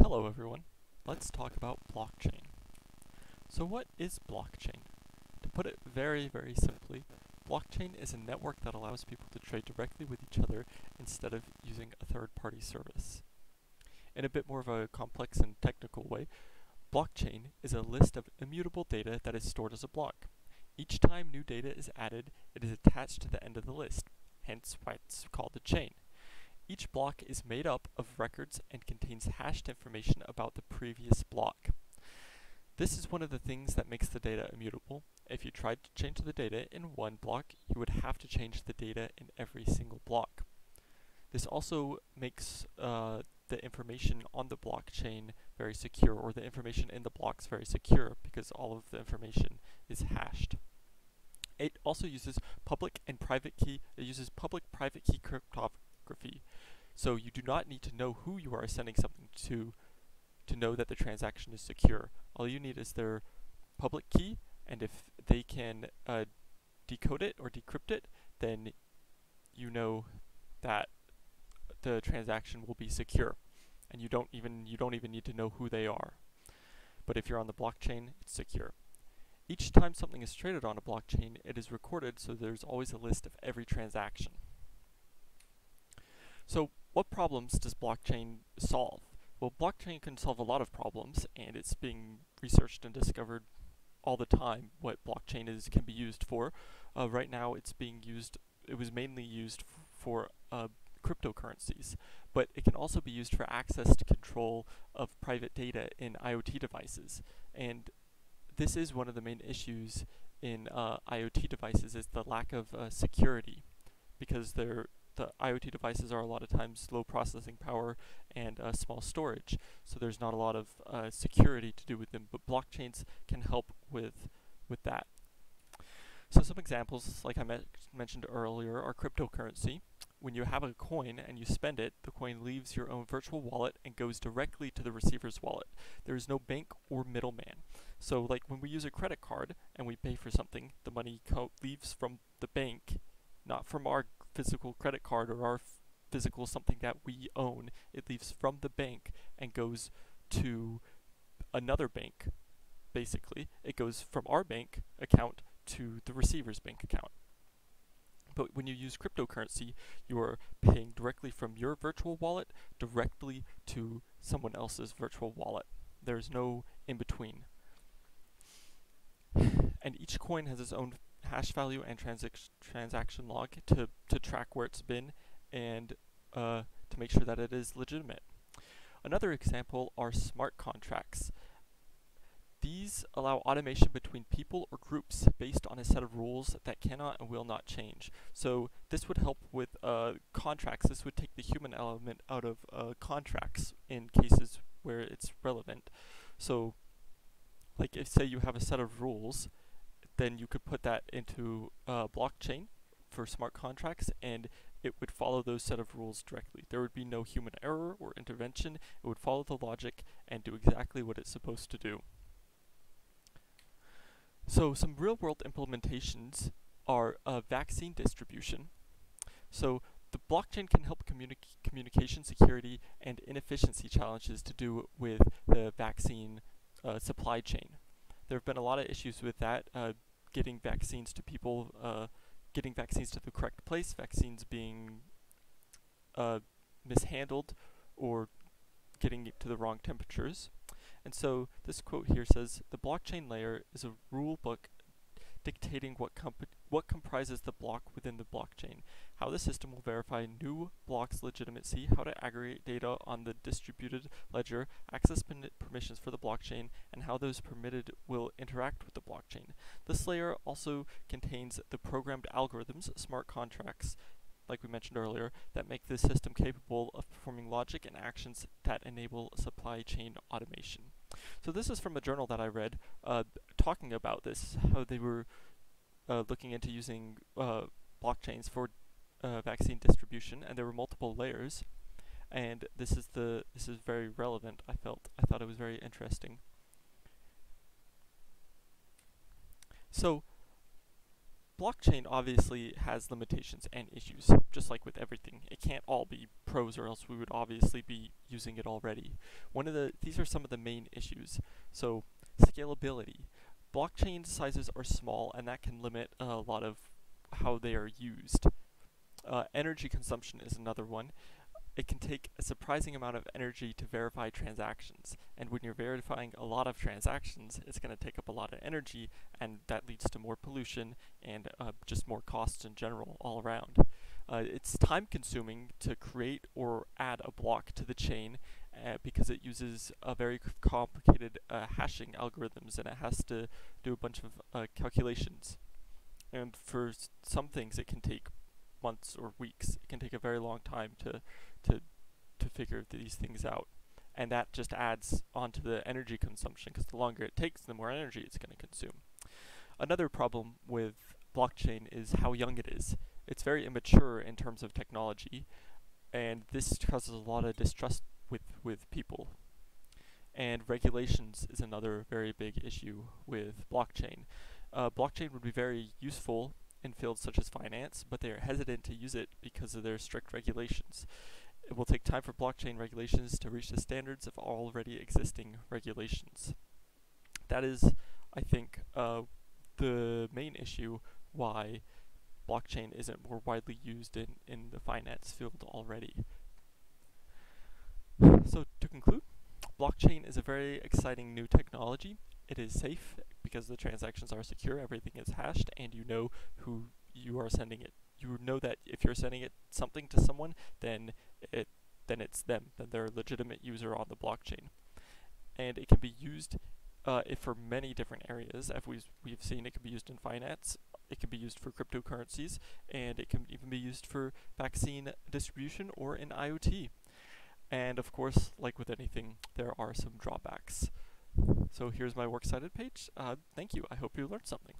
Hello everyone, let's talk about blockchain. So what is blockchain? To put it very simply, blockchain is a network that allows people to trade directly with each other instead of using a third-party service. In a bit more of a complex and technical way, blockchain is a list of immutable data that is stored as a block. Each time new data is added, it is attached to the end of the list, hence why it's called a chain. Each block is made up of records and contains hashed information about the previous block. This is one of the things that makes the data immutable. If you tried to change the data in one block, you would have to change the data in every single block. This also makes the information on the blockchain very secure, or the information in the blocks very secure, because all of the information is hashed. It also uses public private key cryptography. So you do not need to know who you are sending something to know that the transaction is secure. All you need is their public key, and if they can decode it or decrypt it, then you know that the transaction will be secure, and you don't even need to know who they are. But if you're on the blockchain, it's secure. Each time something is traded on a blockchain, it is recorded, so there's always a list of every transaction. So what problems does blockchain solve? Well, blockchain can solve a lot of problems, and it's being researched and discovered all the time what blockchain can be used for. Right now it was mainly used for cryptocurrencies, but it can also be used for access to control of private data in IoT devices. And this is one of the main issues in IoT devices, is the lack of security, because the IoT devices are a lot of times low processing power and small storage, so there's not a lot of security to do with them, but blockchains can help with that. So some examples, like I mentioned earlier, are cryptocurrency. When you have a coin and you spend it, the coin leaves your own virtual wallet and goes directly to the receiver's wallet. There is no bank or middleman. So like when we use a credit card and we pay for something, the money leaves from the bank, not from our physical credit card or our physical something that we own. It leaves from the bank and goes to another bank. Basically, it goes from our bank account to the receiver's bank account. But when you use cryptocurrency, you are paying directly from your virtual wallet directly to someone else's virtual wallet. There's no in between. And each coin has its own hash value and transaction log to track where it's been and to make sure that it is legitimate. Another example are smart contracts. These allow automation between people or groups based on a set of rules that cannot and will not change. So this would help with contracts. This would take the human element out of contracts in cases where it's relevant. So like if say you have a set of rules, then you could put that into blockchain for smart contracts, and it would follow those set of rules directly. There would be no human error or intervention. It would follow the logic and do exactly what it's supposed to do. So some real-world implementations are vaccine distribution. So the blockchain can help communication security and inefficiency challenges to do with the vaccine supply chain. There have been a lot of issues with that, getting vaccines to people, getting vaccines to the correct place, vaccines being mishandled, or getting it to the wrong temperatures. And so this quote here says, "The blockchain layer is a rule book dictating what comprises the block within the blockchain, how the system will verify new blocks' legitimacy, how to aggregate data on the distributed ledger, access permissions for the blockchain, and how those permitted will interact with the blockchain. This layer also contains the programmed algorithms, smart contracts, like we mentioned earlier, that make this system capable of performing logic and actions that enable supply chain automation." So this is from a journal that I read talking about this, how they were looking into using blockchains for vaccine distribution, and there were multiple layers, and this is very relevant. I thought it was very interesting. So blockchain obviously has limitations and issues, just like with everything. It can't all be pros, or else we would obviously be using it already. These are some of the main issues. So, scalability. Blockchain sizes are small, and that can limit a lot of how they are used. Energy consumption is another one. It can take a surprising amount of energy to verify transactions, and when you're verifying a lot of transactions, it's going to take up a lot of energy, and that leads to more pollution and just more costs in general all around. It's time consuming to create or add a block to the chain because it uses a very complicated hashing algorithms, and it has to do a bunch of calculations. And for some things, it can take months or weeks. It can take a very long time to figure these things out, and that just adds onto the energy consumption, because the longer it takes, the more energy it's going to consume. Another problem with blockchain is how young it is. It's very immature in terms of technology, and this causes a lot of distrust with people. And regulations is another very big issue with blockchain. Blockchain would be very useful in fields such as finance, but they are hesitant to use it because of their strict regulations. It will take time for blockchain regulations to reach the standards of already existing regulations. That is, I think, the main issue why blockchain isn't more widely used in the finance field already. So to conclude, blockchain is a very exciting new technology. It is safe because the transactions are secure, everything is hashed, and you know who you are sending it. You know that if you're sending something to someone, then it's them, then they're a legitimate user on the blockchain. And it can be used for many different areas. As we've seen, it can be used in finance, it can be used for cryptocurrencies, and it can even be used for vaccine distribution or in IoT. And of course, like with anything, there are some drawbacks. So here's my works cited page. Thank you. I hope you learned something.